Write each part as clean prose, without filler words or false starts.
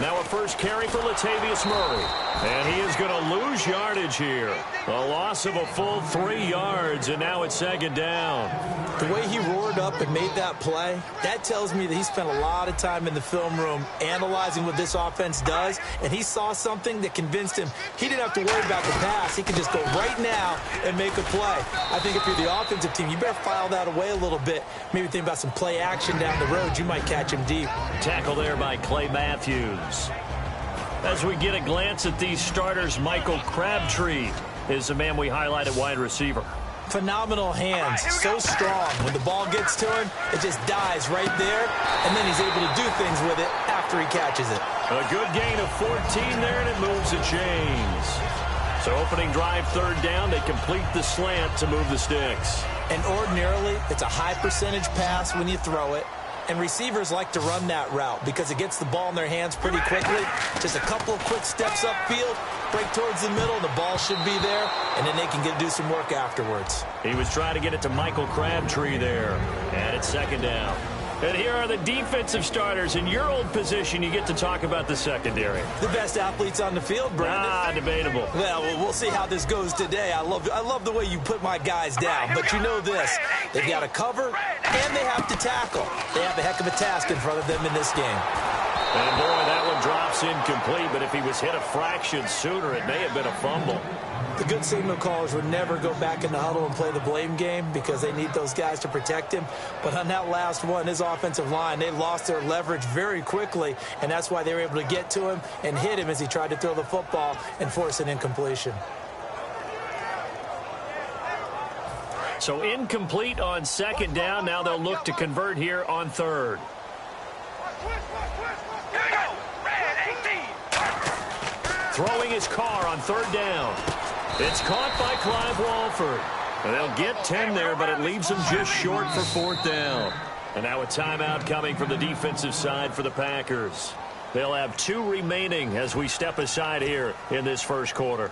Now a first carry for Latavius Murray. And he is going to lose yardage here. A loss of a full 3 yards, and now it's second down. The way he roared up and made that play, that tells me that he spent a lot of time in the film room analyzing what this offense does, and he saw something that convinced him he didn't have to worry about the pass. He could just go right now and make a play. I think if you're the offensive team, you better file that away a little bit. Maybe think about some play action down the road. You might catch him deep. Tackle there by Clay Matthews. As we get a glance at these starters, Michael Crabtree is the man we highlight at wide receiver. Phenomenal hands, so strong. When the ball gets to him, it just dies right there, and then he's able to do things with it after he catches it. A good gain of 14 there, and it moves the chains. So opening drive, third down, they complete the slant to move the sticks. And ordinarily, it's a high percentage pass when you throw it. And receivers like to run that route because it gets the ball in their hands pretty quickly. Just a couple of quick steps upfield, break towards the middle, the ball should be there, and then they can do some work afterwards. He was trying to get it to Michael Crabtree there, and it's second down. And here are the defensive starters. In your old position, you get to talk about the secondary. The best athletes on the field, Brandon. Debatable. Well, we'll see how this goes today. I love the way you put my guys down. But you know this, they've got to cover and they have to tackle. They have a heck of a task in front of them in this game. And boy, that one drops incomplete, but if he was hit a fraction sooner, it may have been a fumble. The good signal callers would never go back in the huddle and play the blame game because they need those guys to protect him. But on that last one, his offensive line, they lost their leverage very quickly, and that's why they were able to get to him and hit him as he tried to throw the football and force an incompletion. So incomplete on second down. Now they'll look to convert here on third. Throwing his car on third down. It's caught by Clive Walford. And they'll get 10 there, but it leaves them just short for fourth down. And now a timeout coming from the defensive side for the Packers. They'll have 2 remaining as we step aside here in this first quarter.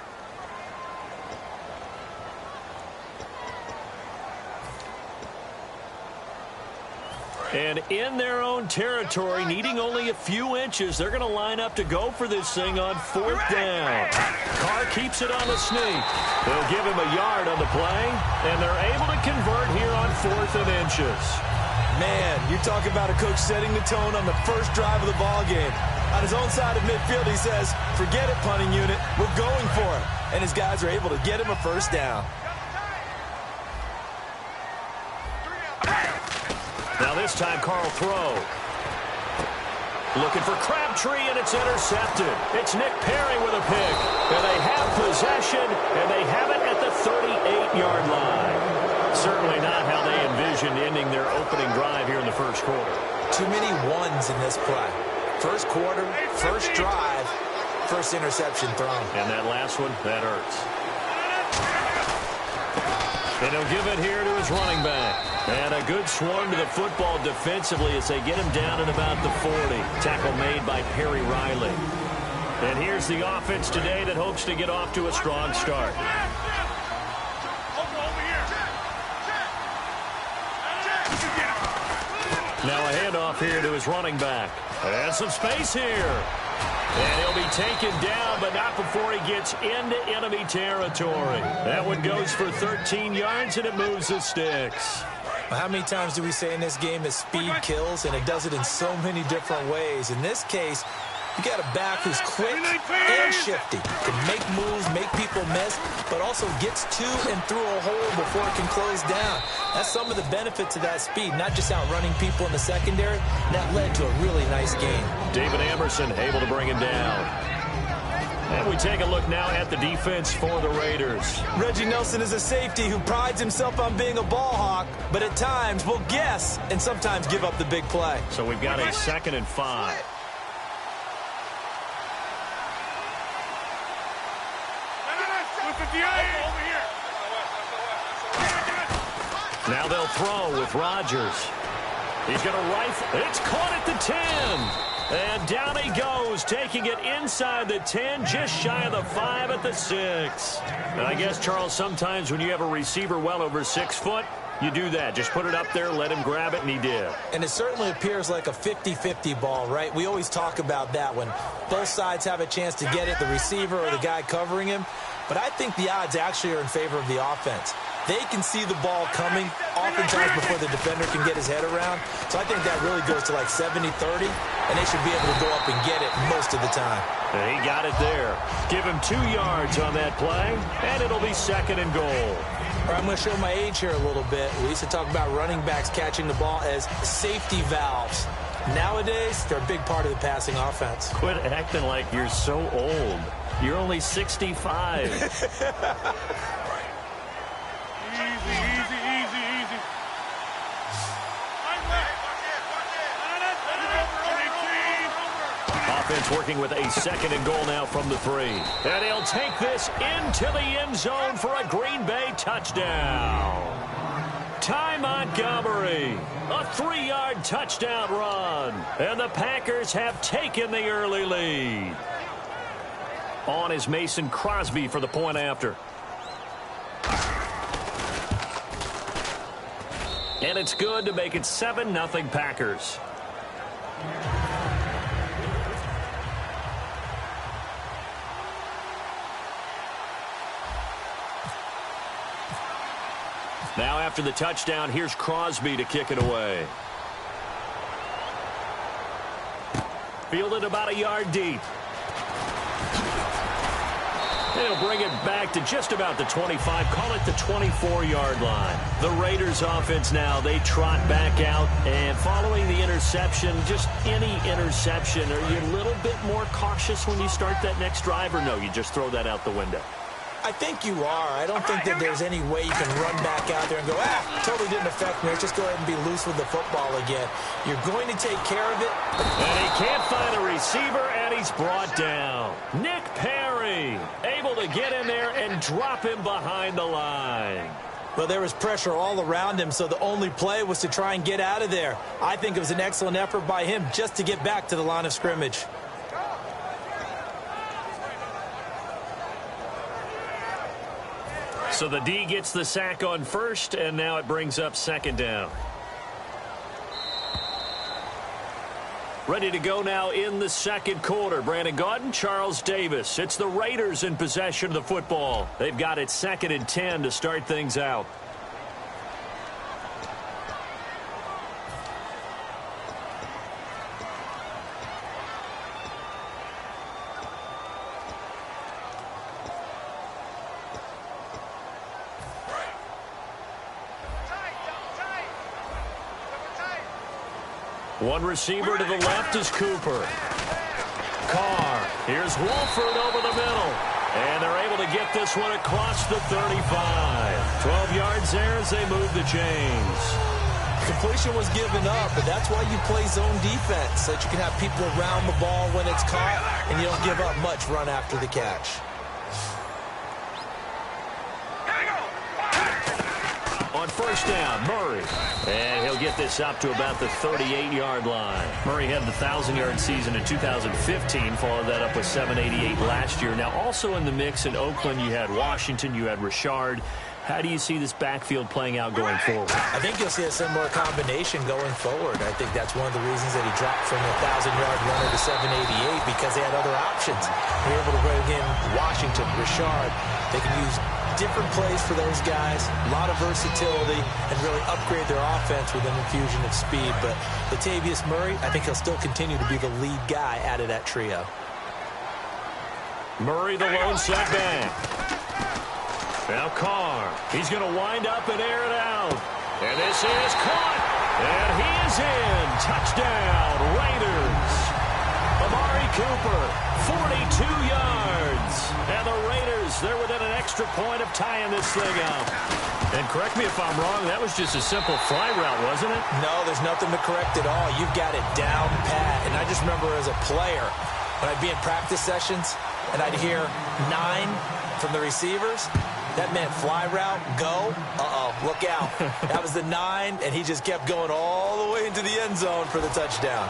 And in their own territory, needing only a few inches, they're going to line up to go for this thing on fourth down. Carr keeps it on the sneak. They'll give him a yard on the play, and they're able to convert here on 4th and inches. Man, you talk about a coach setting the tone on the first drive of the ball game. On his own side of midfield, he says, forget it, punting unit, we're going for it. And his guys are able to get him a first down. Now this time, Carl throw. Looking for Crabtree, and it's intercepted. It's Nick Perry with a pick. And they have possession, and they have it at the 38-yard line. Certainly not how they envisioned ending their opening drive here in the first quarter. Too many ones in this play. First quarter, first drive, first interception thrown. And that last one, that hurts. And he'll give it here to his running back. And a good swarm to the football defensively as they get him down at about the 40. Tackle made by Perry Riley. And here's the offense today that hopes to get off to a strong start. Now a handoff here to his running back. And some space here. And he'll be taken down, but not before he gets into enemy territory. That one goes for 13 yards, and it moves the sticks. How many times do we say in this game that speed kills, and it does it in so many different ways? In this case, you got a back who's quick and shifty. Can make moves, make people miss, but also gets to and through a hole before it can close down. That's some of the benefits of that speed, not just outrunning people in the secondary. That led to a really nice game. David Emerson able to bring him down. And we take a look now at the defense for the Raiders. Reggie Nelson is a safety who prides himself on being a ball hawk, but at times will guess and sometimes give up the big play. So we've got a 2nd and 5. Now they'll throw with Rodgers. He's going to rifle. It's caught at the 10. And down he goes, taking it inside the 10, just shy of the 5 at the 6. And I guess, Charles, sometimes when you have a receiver well over 6 foot, You do that. Just put it up there, let him grab it, and he did. And it certainly appears like a 50-50 ball, right? We always talk about that when both sides have a chance to get it, the receiver or the guy covering him. But I think the odds actually are in favor of the offense. They can see the ball coming oftentimes before the defender can get his head around. So I think that really goes to like 70-30, and they should be able to go up and get it most of the time. And he got it there. Give him 2 yards on that play, and it'll be 2nd and goal. All right, I'm going to show my age here a little bit. We used to talk about running backs catching the ball as safety valves. Nowadays, they're a big part of the passing offense. Quit acting like you're so old. You're only 65. Easy. Offense working with a 2nd and goal now from the 3. And he'll take this into the end zone for a Green Bay touchdown. Ty Montgomery, a 3-yard touchdown run. And the Packers have taken the early lead. On is Mason Crosby for the point after. And it's good to make it 7-0 Packers. Now after the touchdown, here's Crosby to kick it away. Fielded about a yard deep. They'll bring it back to just about the 25. Call it the 24-yard line. The Raiders offense now, they trot back out. And following the interception, just any interception, are you a little bit more cautious when you start that next drive? Or no, you just throw that out the window? I think you are. I don't think that there's any way you can run back out there and go, totally didn't affect me. Let's just go ahead and be loose with the football again. You're going to take care of it. And he can't find a receiver, and he's brought down. Nick Perry able to get in there and drop him behind the line. Well, there was pressure all around him, so the only play was to try and get out of there. I think it was an excellent effort by him just to get back to the line of scrimmage. So the D gets the sack on first, and now it brings up 2nd down. Ready to go now in the 2nd quarter. Brandon Gaudin, Charles Davis. It's the Raiders in possession of the football. They've got it 2nd and 10 to start things out. One receiver to the left is Cooper. Carr. Here's Wolford over the middle. And they're able to get this one across the 35. 12 yards there as they move the chains. Completion was given up, but that's why you play zone defense, so that you can have people around the ball when it's caught, and you don't give up much run after the catch. On 1st down, Murray. And he'll get this up to about the 38-yard line. Murray had the 1,000-yard season in 2015, followed that up with 788 last year. Now, also in the mix in Oakland, you had Washington, you had Richard. How do you see this backfield playing out going forward? I think you'll see a similar combination going forward. I think that's one of the reasons that he dropped from a 1,000-yard runner to 788, because they had other options. They were able to bring in Washington, Richard. They can use different plays for those guys, a lot of versatility, and really upgrade their offense with an infusion of speed. But Latavius Murray, I think he'll still continue to be the lead guy out of that trio. Murray, the lone setback. Now Carr. He's going to wind up and air it out. And this is caught. And he is in. Touchdown, Raiders. Amari Cooper, 42 yards. And the Raiders, they're within an extra point of tying this thing up. And correct me if I'm wrong, that was just a simple fly route, wasn't it? No, there's nothing to correct at all. You've got it down pat. And I just remember as a player, when I'd be in practice sessions, and I'd hear 9 from the receivers, that meant fly route, go, look out. That was the 9, and he just kept going all the way into the end zone for the touchdown.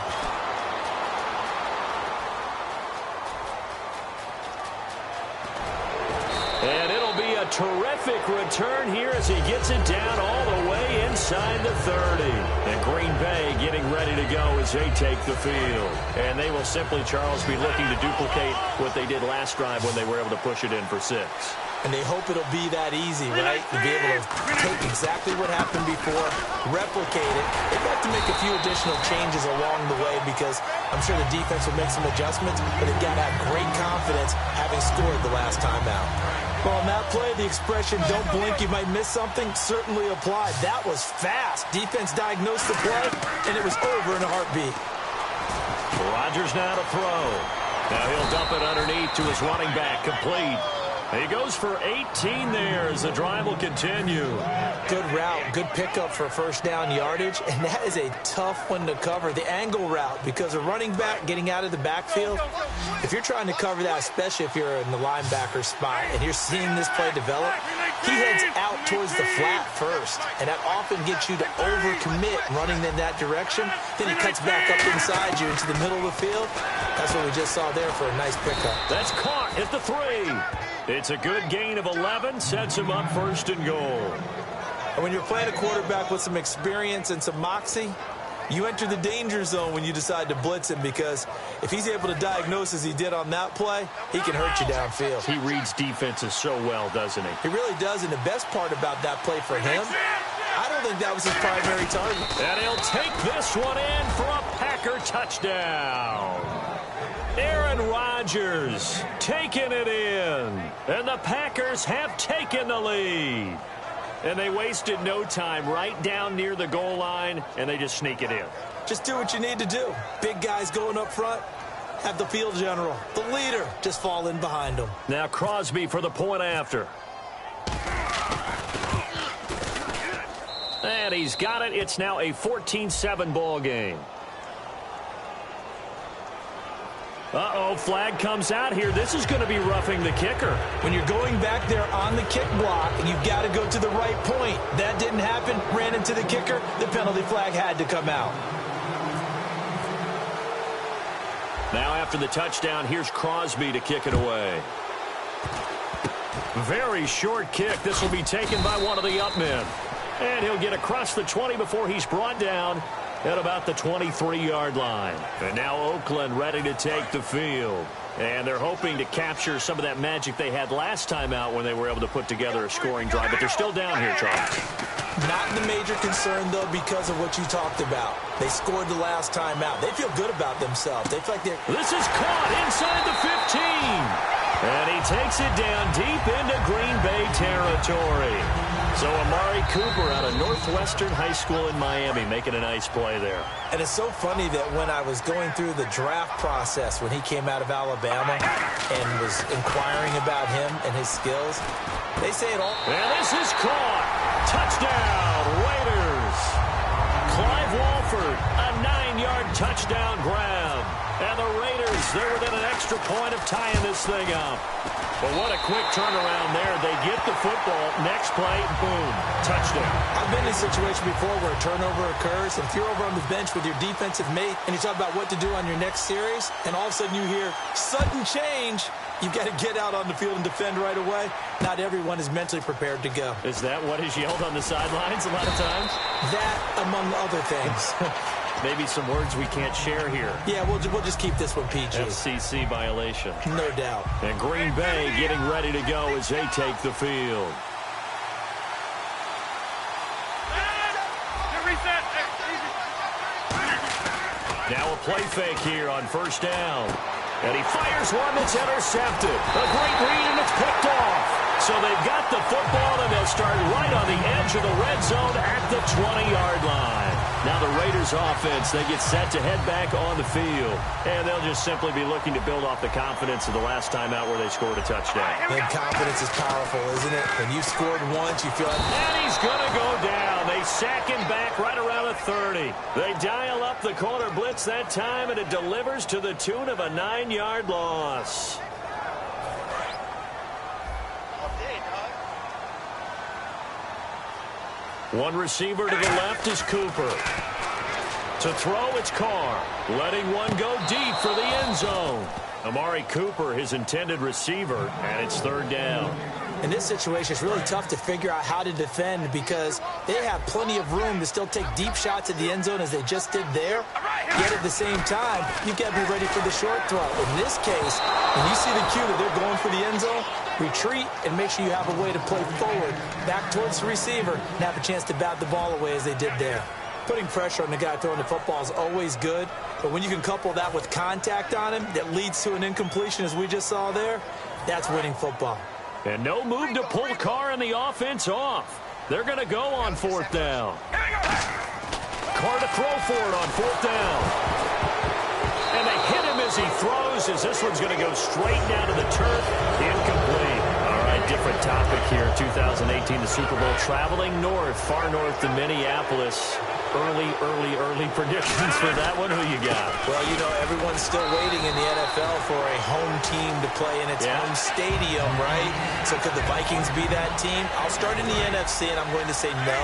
And it'll be a terrific return here as he gets it down all the way inside the 30. And Green Bay getting ready to go as they take the field. And they will simply, Charles, be looking to duplicate what they did last drive when they were able to push it in for 6. And they hope it'll be that easy, right? To be able to take exactly what happened before, replicate it. They've got to make a few additional changes along the way because I'm sure the defense will make some adjustments, but they've got to have great confidence having scored the last time out. Well, on that play, the expression, don't blink, you might miss something, certainly applied. That was fast. Defense diagnosed the play, and it was over in a heartbeat. Rodgers now to throw. Now he'll dump it underneath to his running back, complete. He goes for 18 there as the drive will continue. Good route, good pickup for first down yardage, and that is a tough one to cover, the angle route, because a running back getting out of the backfield, if you're trying to cover that, especially if you're in the linebacker spot and you're seeing this play develop, he heads out towards the flat first, and that often gets you to overcommit running in that direction. Then he cuts back up inside you into the middle of the field. That's what we just saw there for a nice pickup. That's caught at the 3. It's a good gain of 11, sets him up first and goal. And when you're playing a quarterback with some experience and some moxie, you enter the danger zone when you decide to blitz him, because if he's able to diagnose as he did on that play, he can hurt you downfield. He reads defenses so well, doesn't he? He really does, and the best part about that play for him, I don't think that was his primary target. And he'll take this one in for a Packer touchdown. Aaron Rodgers taking it in. And the Packers have taken the lead. And they wasted no time right down near the goal line, and they just sneak it in. Just do what you need to do. Big guys going up front. Have the field general, the leader, just fall in behind them. Now Crosby for the point after. And he's got it. It's now a 14-7 ball game. Uh-oh, flag comes out here. This is going to be roughing the kicker. When you're going back there on the kick block, you've got to go to the right point. That didn't happen. Ran into the kicker. The penalty flag had to come out. Now after the touchdown, here's Crosby to kick it away. Very short kick. This will be taken by one of the up men. And he'll get across the 20 before he's brought down at about the 23-yard line. And now Oakland ready to take the field. And they're hoping to capture some of that magic they had last time out when they were able to put together a scoring drive. But they're still down here, Charles. Not the major concern, though, because of what you talked about. They scored the last time out. They feel good about themselves. They feel like they're... This is caught inside the 15. And he takes it down deep into Green Bay territory. So Amari Cooper out of Northwestern High School in Miami making a nice play there. And it's so funny that when I was going through the draft process when he came out of Alabama and was inquiring about him and his skills, they say it all. And this is caught. Touchdown, Raiders. Clive Walford, a 9-yard touchdown grab. And the Raiders, they're within an extra point of tying this thing up. But what a quick turnaround there. They get the football. Next play, boom, touchdown. I've been in a situation before where a turnover occurs, and if you're over on the bench with your defensive mate and you talk about what to do on your next series, and all of a sudden you hear sudden change, you've got to get out on the field and defend right away. Not everyone is mentally prepared to go. Is that what is yelled on the sidelines a lot of times? That, among other things. Maybe some words we can't share here. Yeah, we'll just keep this one PG. FCC violation. No doubt. And Green Bay getting ready to go as they take the field. Now a play fake here on first down. And he fires one that's intercepted. A great read, and it's picked off. So they've got the football, and they'll start right on the edge of the red zone at the 20-yard line. Now the Raiders offense, they get set to head back on the field. And they'll just simply be looking to build off the confidence of the last time out where they scored a touchdown. And confidence is powerful, isn't it? When you scored once, you feel like... And he's going to go down. They sack him back right around the 30. They dial up the corner blitz that time, and it delivers to the tune of a 9-yard loss. One receiver to the left is Cooper. To throw, it's Carr. Letting one go deep for the end zone. Amari Cooper, his intended receiver, and it's third down. In this situation, it's really tough to figure out how to defend because they have plenty of room to still take deep shots at the end zone as they just did there. Yet at the same time, you've got to be ready for the short throw. In this case, when you see the cue that they're going for the end zone, retreat and make sure you have a way to play forward, back towards the receiver, and have a chance to bat the ball away as they did there. Putting pressure on the guy throwing the football is always good, but when you can couple that with contact on him that leads to an incompletion as we just saw there, that's winning football. And no move to pull Carr and the offense off. They're going to go on fourth down. Carr to throw for it on fourth down. And they hit him as he throws, as this one's going to go straight down to the turf. Incomplete. All right, different topic here. 2018, the Super Bowl, traveling north, far north to Minneapolis. Early predictions for that one. Who you got? Well, you know, everyone's still waiting in the NFL for a home team to play in its home stadium, right? So could the Vikings be that team? I'll start in the NFC, and I'm going to say no.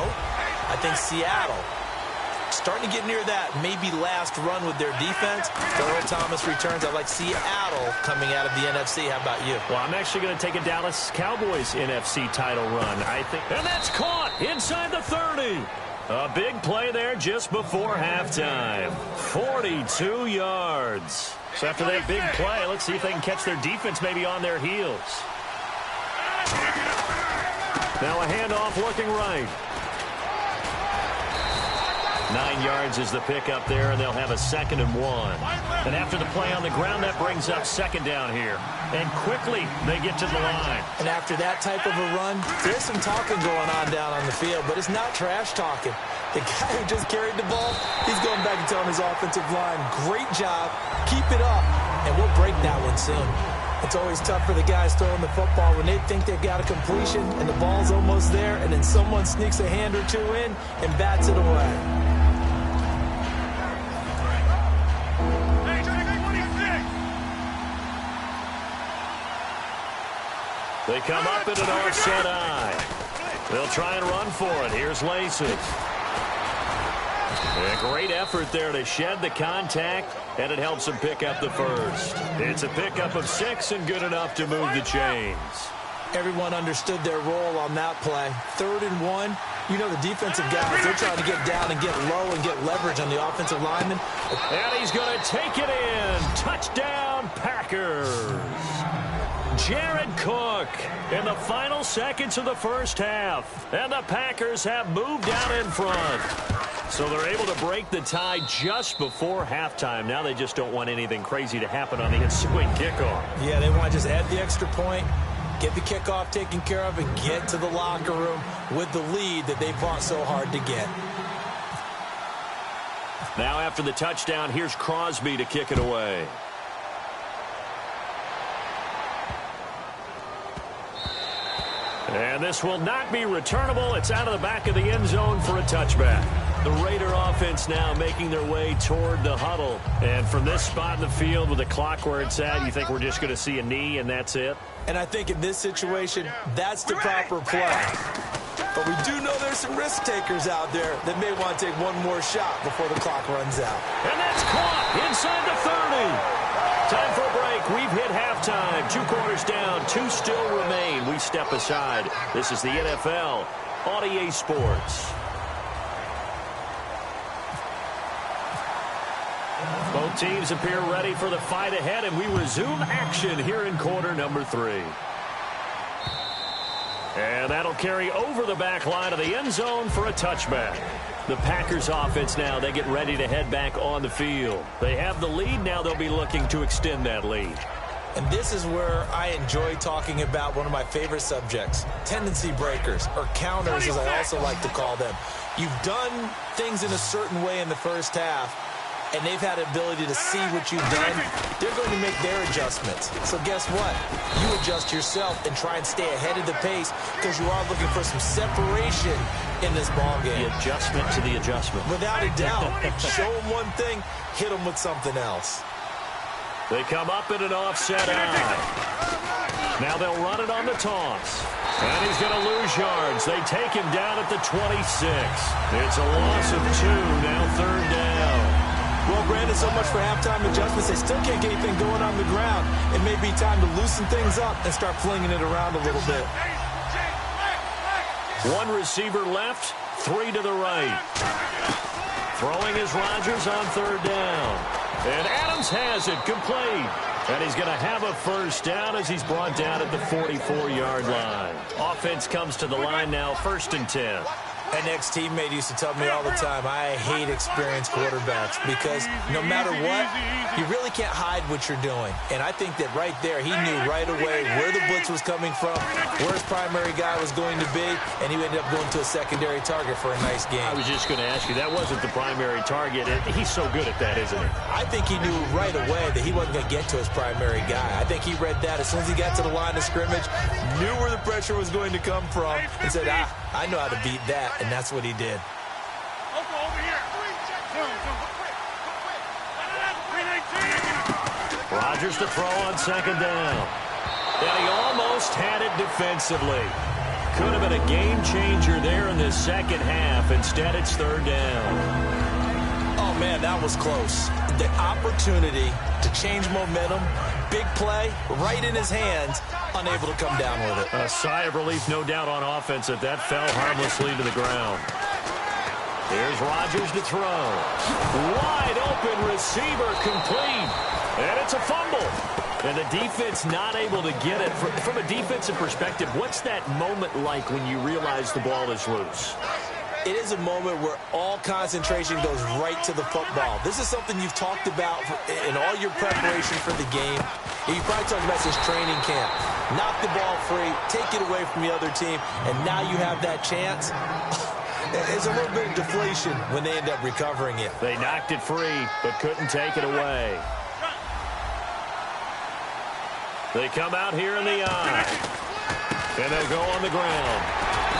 I think Seattle, starting to get near that maybe last run with their defense. Earl Thomas returns. I like Seattle coming out of the NFC. How about you? Well, I'm actually going to take a Dallas Cowboys NFC title run, I think. And that's caught inside the 30. A big play there just before halftime. 42 yards. So after that big play, let's see if they can catch their defense maybe on their heels. Now a handoff looking right. 9 yards is the pickup there, and they'll have a 2nd and 1. And after the play on the ground, that brings up 2nd down here. And quickly, they get to the line. And after that type of a run, there's some talking going on down on the field, but it's not trash talking. The guy who just carried the ball, he's going back and telling his offensive line, great job, keep it up, and we'll break that one soon. It's always tough for the guys throwing the football when they think they've got a completion and the ball's almost there, and then someone sneaks a hand or two in and bats it away. They come up in an offset eye. They'll try and run for it. Here's Lacey. A great effort there to shed the contact, and it helps him pick up the first. It's a pickup of 6 and good enough to move the chains. Everyone understood their role on that play. 3rd and 1. You know the defensive guys, they're trying to get down and get low and get leverage on the offensive lineman. And he's going to take it in. Touchdown, Packers. Jared Cook in the final seconds of the first half. And the Packers have moved out in front. So they're able to break the tie just before halftime. Now they just don't want anything crazy to happen on the ensuing kickoff. Yeah, they want to just add the extra point, get the kickoff taken care of, and get to the locker room with the lead that they fought so hard to get. Now after the touchdown, here's Crosby to kick it away. And this will not be returnable. It's out of the back of the end zone for a touchback. The Raider offense now making their way toward the huddle. And from this spot in the field with the clock where it's at, you think we're just going to see a knee and that's it? And I think in this situation, that's the proper play. But we do know there's some risk takers out there that may want to take one more shot before the clock runs out. And that's caught inside the 30. Time for a break. We've hit halftime. 2 quarters down. 2 still remain. We step aside. This is the NFL on EA Sports. Both teams appear ready for the fight ahead, and we resume action here in quarter number 3. And that'll carry over the back line of the end zone for a touchback. The Packers offense now, they get ready to head back on the field. They have the lead. Now they'll be looking to extend that lead. And this is where I enjoy talking about one of my favorite subjects, tendency breakers, or counters as I also like to call them. You've done things in a certain way in the first half, and they've had the ability to see what you've done. They're going to make their adjustments. So guess what? You adjust yourself and try and stay ahead of the pace because you are looking for some separation in this ballgame. The adjustment to the adjustment. Without a doubt. Show them one thing, hit them with something else. They come up in an offset eye. Now they'll run it on the toss. And he's going to lose yards. They take him down at the 26. It's a loss of 2, now 3rd down. Well, granted, so much for halftime adjustments. They still can't get anything going on the ground. It may be time to loosen things up and start flinging it around a little bit. One receiver left, 3 to the right. Throwing is Rodgers on third down. And Adams has it, complete. And he's going to have a first down as he's brought down at the 44-yard line. Offense comes to the line now, 1st and 10. An ex-teammate used to tell me all the time, I hate experienced quarterbacks because no matter what, you really can't hide what you're doing. And I think that right there, he knew right away where the blitz was coming from, where his primary guy was going to be, and he ended up going to a secondary target for a nice game. I was just going to ask you, that wasn't the primary target. He's so good at that, isn't he? I think he knew right away that he wasn't going to get to his primary guy. I think he read that as soon as he got to the line of scrimmage, knew where the pressure was going to come from, and said, I know how to beat that. And that's what he did. Rodgers to throw on 2nd down. And he almost had it defensively. Could have been a game changer there in the second half. Instead, it's 3rd down. Oh, man, that was close. The opportunity to change momentum, big play, right in his hands, unable to come down with it. A sigh of relief, no doubt, on offense that fell harmlessly to the ground. Here's Rodgers to throw. Wide open receiver, complete. And it's a fumble. And the defense not able to get it. From a defensive perspective, what's that moment like when you realize the ball is loose? It is a moment where all concentration goes right to the football. This is something you've talked about in all your preparation for the game. You probably talked about since training camp. Knock the ball free, take it away from the other team, and now you have that chance. It's a little bit of deflation when they end up recovering it. They knocked it free, but couldn't take it away. They come out here in the eye. And they'll go on the ground.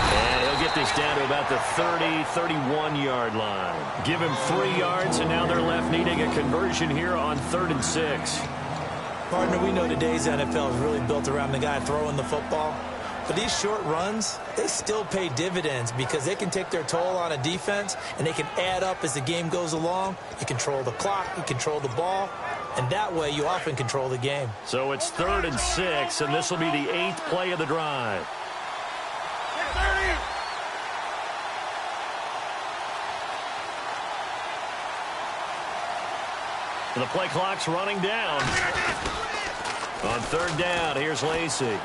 And he'll get this down to about the 31-yard line. Give him 3 yards, and now they're left needing a conversion here on 3rd and 6. Partner, we know today's NFL is really built around the guy throwing the football. But these short runs, they still pay dividends because they can take their toll on a defense, and they can add up as the game goes along. You control the clock, you control the ball, and that way you often control the game. So it's 3rd and 6, and this will be the 8th play of the drive. The play clock's running down. On 3rd down, here's Lacy.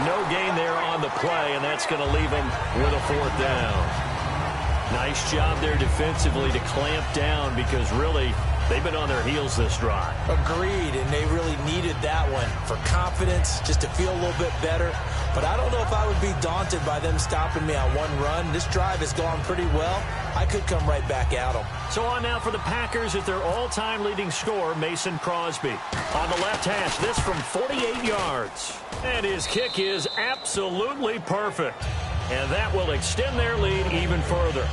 No gain there on the play, and that's going to leave him with a 4th down. Nice job there defensively to clamp down because really they've been on their heels this drive. Agreed, and they really needed that one for confidence, just to feel a little bit better. But I don't know if I would be daunted by them stopping me on one run. This drive has gone pretty well. I could come right back at them. So on now for the Packers at their all-time leading scorer, Mason Crosby. On the left hash, this from 48 yards. And his kick is absolutely perfect. And that will extend their lead even further.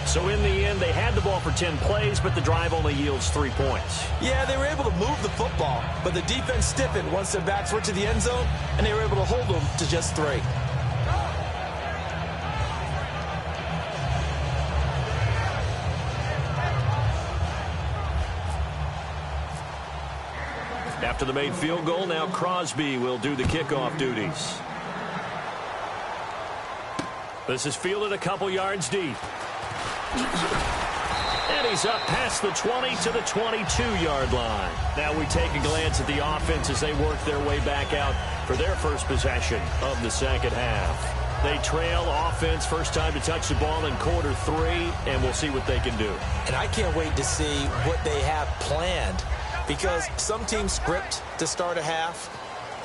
So in the end, they had the ball for 10 plays, but the drive only yields 3 points. Yeah, they were able to move the football, but the defense stiffened once their backs went to the end zone, and they were able to hold them to just 3. After the made field goal, now Crosby will do the kickoff duties. This is fielded a couple yards deep. And he's up past the 20 to the 22-yard line. Now we take a glance at the offense as they work their way back out for their first possession of the second half. They trail offense, first time to touch the ball in quarter 3, and we'll see what they can do. And I can't wait to see what they have planned, because some teams script to start a half.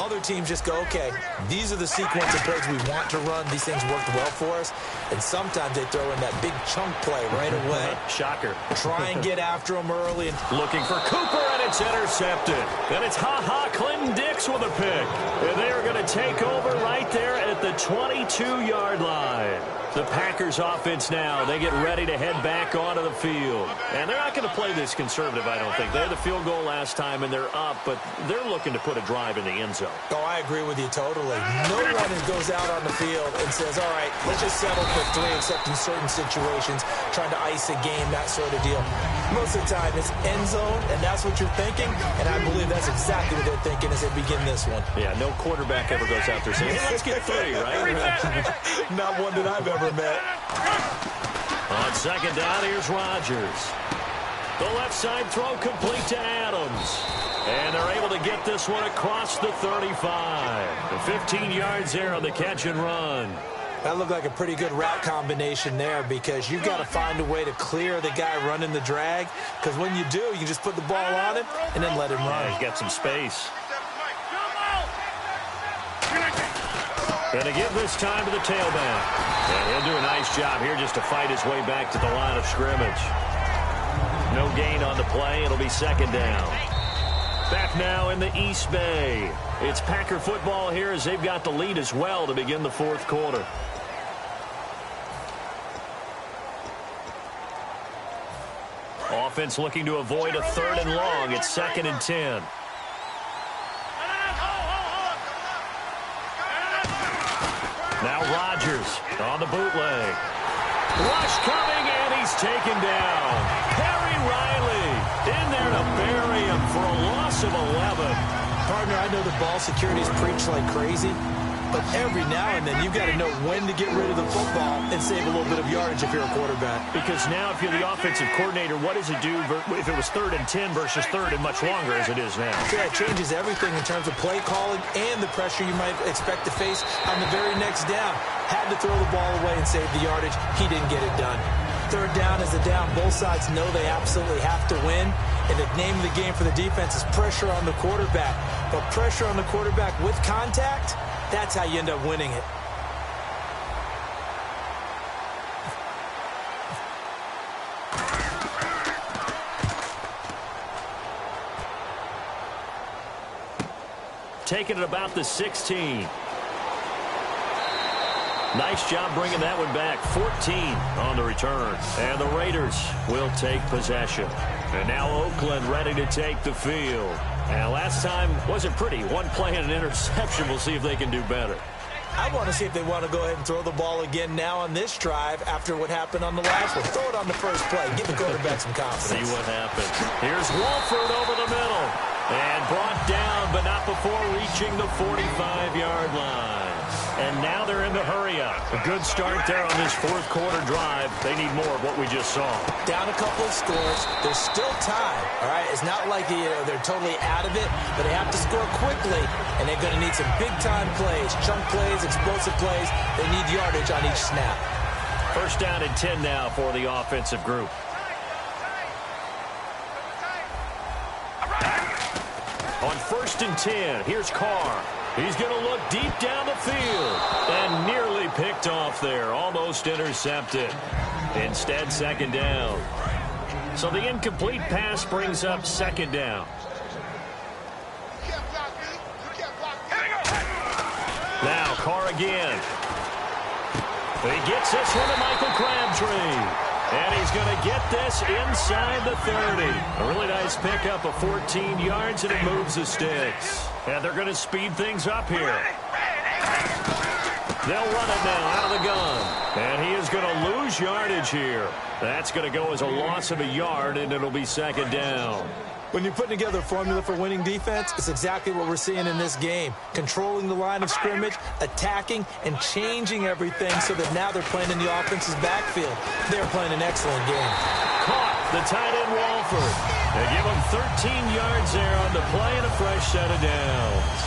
Other teams just go, okay, these are the sequence of plays we want to run. These things worked well for us. And sometimes they throw in that big chunk play right away. Shocker. Try and get after them early. Looking for Cooper, and it's intercepted. And it's Clinton Dix with a pick. And they are going to take over right there at the 22-yard line. The Packers offense now, they get ready to head back onto the field. And they're not going to play this conservative, I don't think. They had the field goal last time, and they're up, but they're looking to put a drive in the end zone. Oh, I agree with you totally. No one goes out on the field and says, all right, let's just settle for 3, except in certain situations, trying to ice a game, that sort of deal. Most of the time, it's end zone, and that's what you're thinking, and I believe that's exactly what they're thinking as they begin this one. Yeah, no quarterback ever goes out there saying, hey, let's get 3, right? Not one that I've ever met. On second down, here's Rodgers. The left side throw complete to Adams. And they're able to get this one across the 35. The 15 yards there on the catch and run. That looked like a pretty good route combination there because you've got to find a way to clear the guy running the drag, because when you do, you just put the ball on him and then let him run. Yeah, he's got some space. Going to give this time to the tailback. And he'll do a nice job here just to fight his way back to the line of scrimmage. No gain on the play. It'll be second down. Back now in the East Bay. It's Packer football here as they've got the lead as well to begin the fourth quarter. Offense looking to avoid a 3rd and long. It's 2nd and 10. Now Rodgers on the bootleg. Rush coming, and he's taken down. Perry Riley in there to bury him for a loss of 11. Partner, I know the ball security's preached like crazy, but every now and then you've got to know when to get rid of the football and save a little bit of yardage if you're a quarterback. Because now if you're the offensive coordinator, what does it do if it was 3rd and 10 versus 3rd and much longer as it is now? Yeah, it changes everything in terms of play calling and the pressure you might expect to face on the very next down. Had to throw the ball away and save the yardage. He didn't get it done. 3rd down is a down. Both sides know they absolutely have to win. And the name of the game for the defense is pressure on the quarterback. But pressure on the quarterback with contact, that's how you end up winning it. Taking it about the 16. Nice job bringing that one back. 14 on the return. And the Raiders will take possession. And now Oakland ready to take the field. And last time wasn't pretty. One play and an interception. We'll see if they can do better. I want to see if they want to go ahead and throw the ball again now on this drive after what happened on the last one. Throw it on the first play. Give the quarterback some confidence. See what happens. Here's Wolford over the middle. And brought down, but not before reaching the 45-yard line. And now they're in the hurry-up. A good start there on this fourth quarter drive. They need more of what we just saw. Down a couple of scores. There's still time, all right? It's not like they're totally out of it, but they have to score quickly, and they're going to need some big-time plays, chunk plays, explosive plays. They need yardage on each snap. First down and 10 now for the offensive group. On 1st and 10, here's Carr. He's going to look deep down the field and nearly picked off there. Almost intercepted. Instead, second down. So the incomplete pass brings up second down. Now Carr again. He gets this one to Michael Crabtree. And he's going to get this inside the 30. A really nice pickup of 14 yards, and it moves the sticks. And they're going to speed things up here. They'll run it now out of the gun. And he is going to lose yardage here. That's going to go as a loss of a yard, and it'll be second down. When you're putting together a formula for winning defense, it's exactly what we're seeing in this game. Controlling the line of scrimmage, attacking, and changing everything so that now they're playing in the offense's backfield. They're playing an excellent game. Caught the tight end Walford. They give him 13 yards there on the play and a fresh set of downs.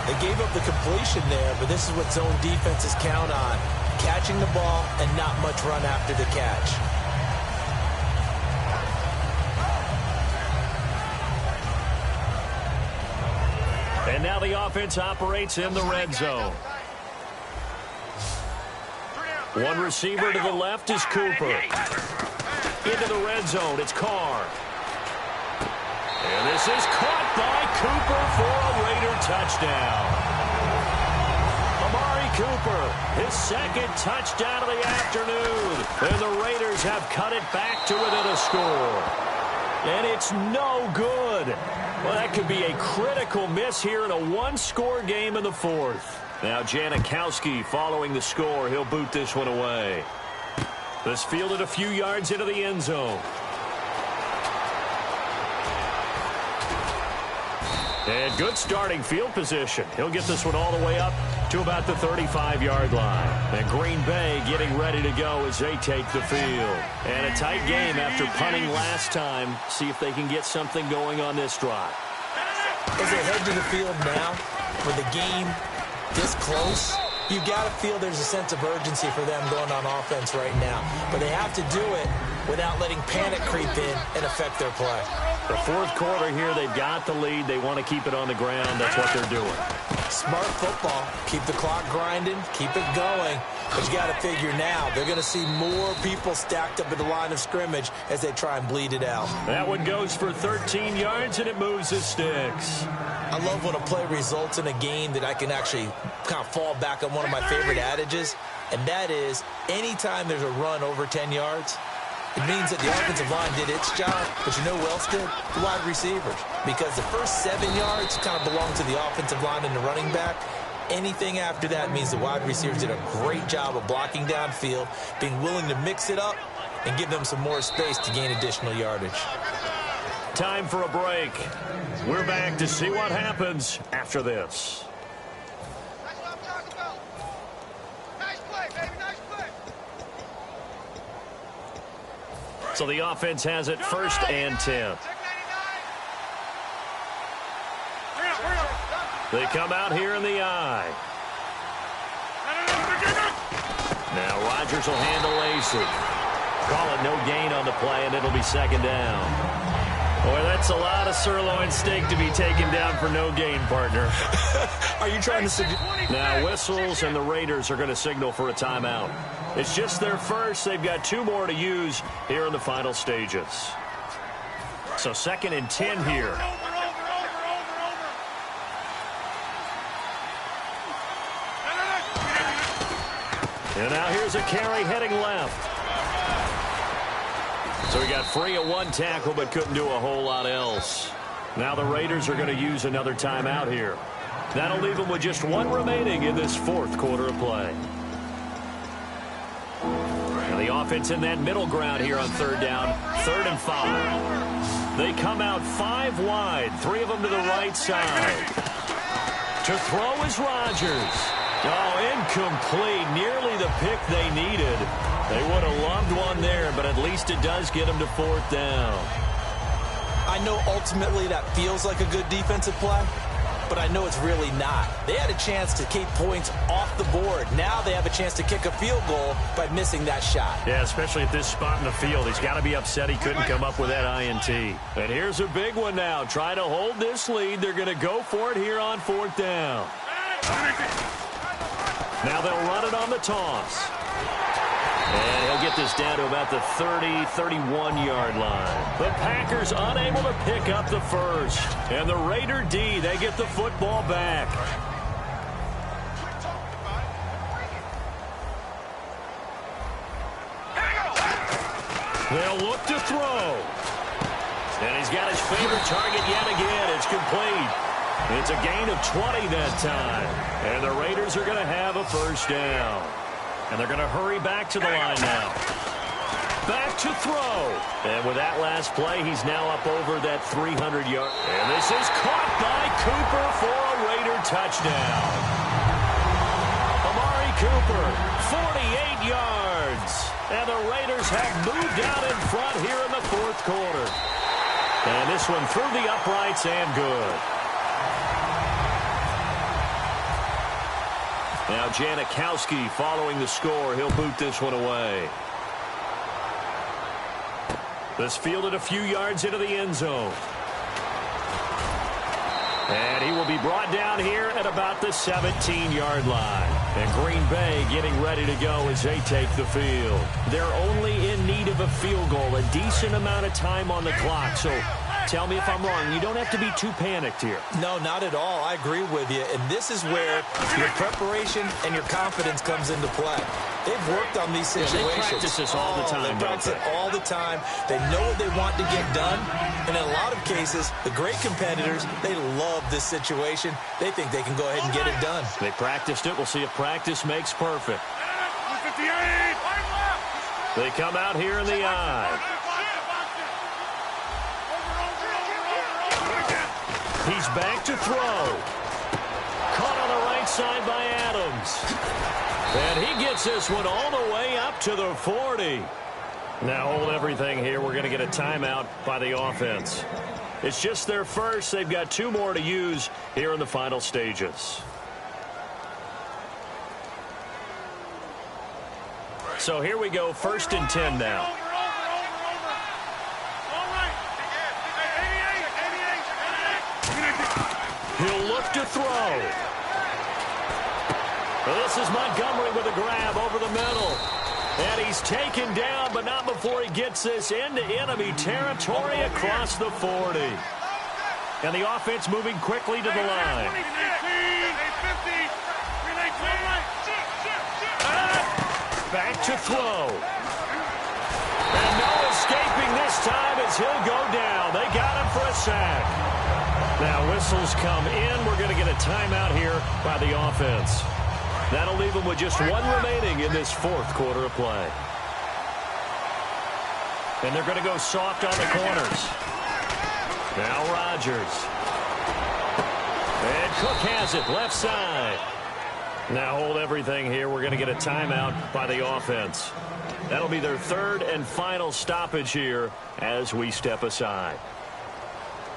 They gave up the completion there, but this is what zone defenses count on. Catching the ball and not much run after the catch. And now the offense operates in the red zone. One receiver to the left is Cooper. Into the red zone, it's Carr. And this is caught by Cooper for a Raider touchdown. Amari Cooper, his second touchdown of the afternoon. And the Raiders have cut it back to within a score. And it's no good. Well, that could be a critical miss here in a one-score game in the fourth. Now Janikowski following the score. He'll boot this one away. This fielded a few yards into the end zone. And good starting field position. He'll get this one all the way up to about the 35-yard line. And Green Bay getting ready to go as they take the field. And a tight game after punting last time. See if they can get something going on this drive. As they head to the field now, with the game this close, you've got to feel there's a sense of urgency for them going on offense right now. But they have to do it without letting panic creep in and affect their play. The fourth quarter here, they've got the lead. They want to keep it on the ground. That's what they're doing. Smart football. Keep the clock grinding. Keep it going. But you got to figure now, they're going to see more people stacked up at the line of scrimmage as they try and bleed it out. That one goes for 13 yards, and it moves the sticks. I love when a play results in a game that I can actually kind of fall back on one of my favorite adages, and that is anytime there's a run over 10 yards, it means that the offensive line did its job, but you know who else did? The wide receivers. Because the first 7 yards kind of belong to the offensive line and the running back. Anything after that means the wide receivers did a great job of blocking downfield, being willing to mix it up, and give them some more space to gain additional yardage. Time for a break. We're back to see what happens after this. So the offense has it first and 10. They come out here in the eye. Now Rodgers will handle Lacey. Call it no gain on the play, and it'll be second down. Boy, that's a lot of sirloin steak to be taken down for no gain, partner. Are you trying to suggest? Now whistles, and the Raiders are going to signal for a timeout. It's just their first. They've got 2 more to use here in the final stages. So second and 10 here. And now here's a carry heading left. So he got free of 1 tackle but couldn't do a whole lot else. Now the Raiders are going to use another timeout here. That'll leave them with just 1 remaining in this fourth quarter of play. And the offense in that middle ground here on third down, 3rd and 5. They come out 5 wide, 3 of them to the right side. To throw is Rodgers. Oh, incomplete. Nearly the pick they needed. They would have loved one there, but at least it does get them to 4th down. I know ultimately that feels like a good defensive play, but I know it's really not. They had a chance to keep points off the board. Now they have a chance to kick a field goal by missing that shot. Yeah, especially at this spot in the field. He's got to be upset he couldn't come up with that INT. And here's a big one now. Try to hold this lead. They're going to go for it here on 4th down. Now they'll run it on the toss. And he'll get this down to about the 30, 31-yard line. The Packers unable to pick up the first. And the Raider D, they get the football back. They'll look to throw. And he's got his favorite target yet again. It's complete. It's a gain of 20 that time. And the Raiders are going to have a first down. And they're going to hurry back to the line now. Back to throw. And with that last play, he's now up over that 300-yard. And this is caught by Cooper for a Raider touchdown. Amari Cooper, 48 yards. And the Raiders have moved out in front here in the fourth quarter. And this one through the uprights and good. Now Janikowski following the score. He'll boot this one away. This fielded a few yards into the end zone. And he will be brought down here at about the 17-yard line. And Green Bay getting ready to go as they take the field. They're only in need of a field goal, a decent amount of time on the clock. So tell me if I'm wrong. You don't have to be too panicked here. No, not at all. I agree with you. And this is where your preparation and your confidence comes into play. They've worked on these situations. They practice this all the time. They practice it all the time. They know what they want to get done. And in a lot of cases, the great competitors, they love this situation. They think they can go ahead and get it done. They practiced it. We'll see if practice makes perfect. They come out here in the eye. He's back to throw. Caught on the right side by Adams. And he gets this one all the way up to the 40. Now hold everything here. We're going to get a timeout by the offense. It's just their first. They've got 2 more to use here in the final stages. So here we go, 1st and 10 now. He'll look to throw. This is Montgomery with a grab over the middle. And he's taken down, but not before he gets this into enemy territory across the 40. And the offense moving quickly to the line. Back to throw. And no escaping this time as he'll go down. They got him for a sack. Now whistles come in. We're going to get a timeout here by the offense. That'll leave them with just 1 remaining in this 4th quarter of play. And they're going to go soft on the corners. Now Rodgers. And Cook has it, left side. Now hold everything here. We're going to get a timeout by the offense. That'll be their 3rd and final stoppage here as we step aside.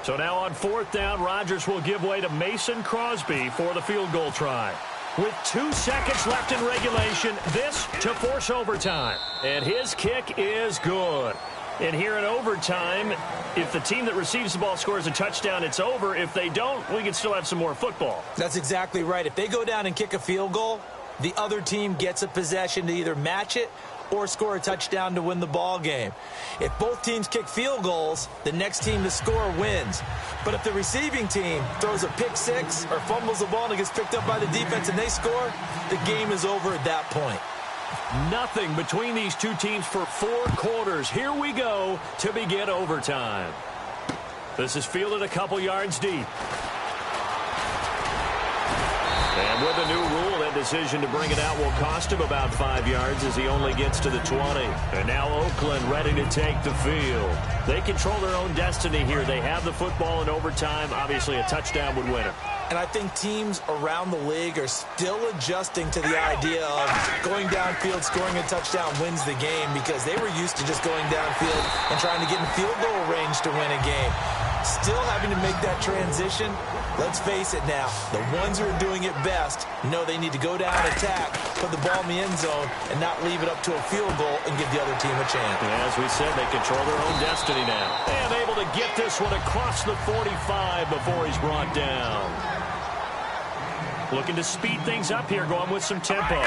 So now on 4th down, Rodgers will give way to Mason Crosby for the field goal try. With 2 seconds left in regulation, this to force overtime. And his kick is good. And here in overtime, if the team that receives the ball scores a touchdown, it's over. If they don't, we can still have some more football. That's exactly right. If they go down and kick a field goal, the other team gets a possession to either match it or score a touchdown to win the ball game. If both teams kick field goals, the next team to score wins. But if the receiving team throws a pick 6 or fumbles the ball and it gets picked up by the defense and they score, the game is over at that point. Nothing between these 2 teams for 4 quarters. Here we go to begin overtime. This is fielded a couple yards deep. And with a new rule, that decision to bring it out will cost him about 5 yards as he only gets to the 20. And now Oakland ready to take the field. They control their own destiny here. They have the football in overtime. Obviously, a touchdown would win it. And I think teams around the league are still adjusting to the idea of going downfield, scoring a touchdown wins the game, because they were used to just going downfield and trying to get in field goal range to win a game. Still having to make that transition. Let's face it now, the ones who are doing it best know they need to go down, attack, put the ball in the end zone, and not leave it up to a field goal and give the other team a chance. As we said, they control their own destiny now. And able to get this one across the 45 before he's brought down. Looking to speed things up here, going with some tempo.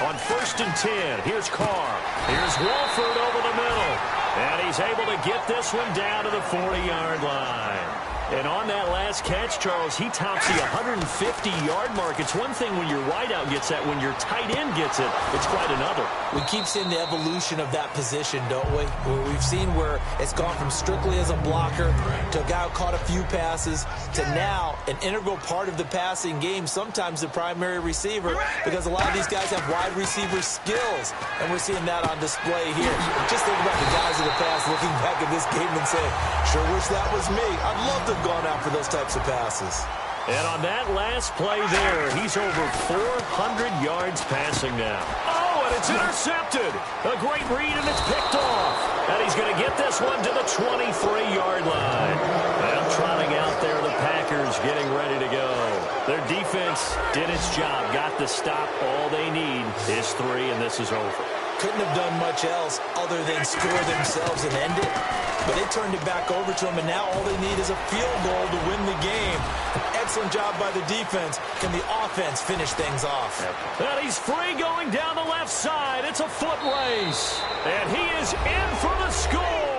On 1st and 10, here's Carr. Here's Wolford over the middle. And he's able to get this one down to the 40-yard line. And on that last catch, Charles, he tops the 150-yard mark. It's one thing when your wideout gets that. When your tight end gets it, it's quite another. We keep seeing the evolution of that position, don't we? Where we've seen where it's gone from strictly as a blocker to a guy who caught a few passes to now an integral part of the passing game, sometimes the primary receiver, because a lot of these guys have wide receiver skills, and we're seeing that on display here. Just think about the guys in the past looking back at this game and saying, sure wish that was me. I'd love to have gone out for those types of passes. And on that last play there, he's over 400 yards passing now. Oh, and it's intercepted. A great read, and it's picked off. And he's going to get this one to the 23-yard line. Well, trotting out there, the Packers getting ready to go. Their defense did its job, got the stop. All they need is 3, and this is over. Couldn't have done much else other than score themselves and end it. But they turned it back over to him, and now all they need is a field goal to win the game. An excellent job by the defense. Can the offense finish things off? And he's free going down the left side. It's a foot race. And he is in for the score.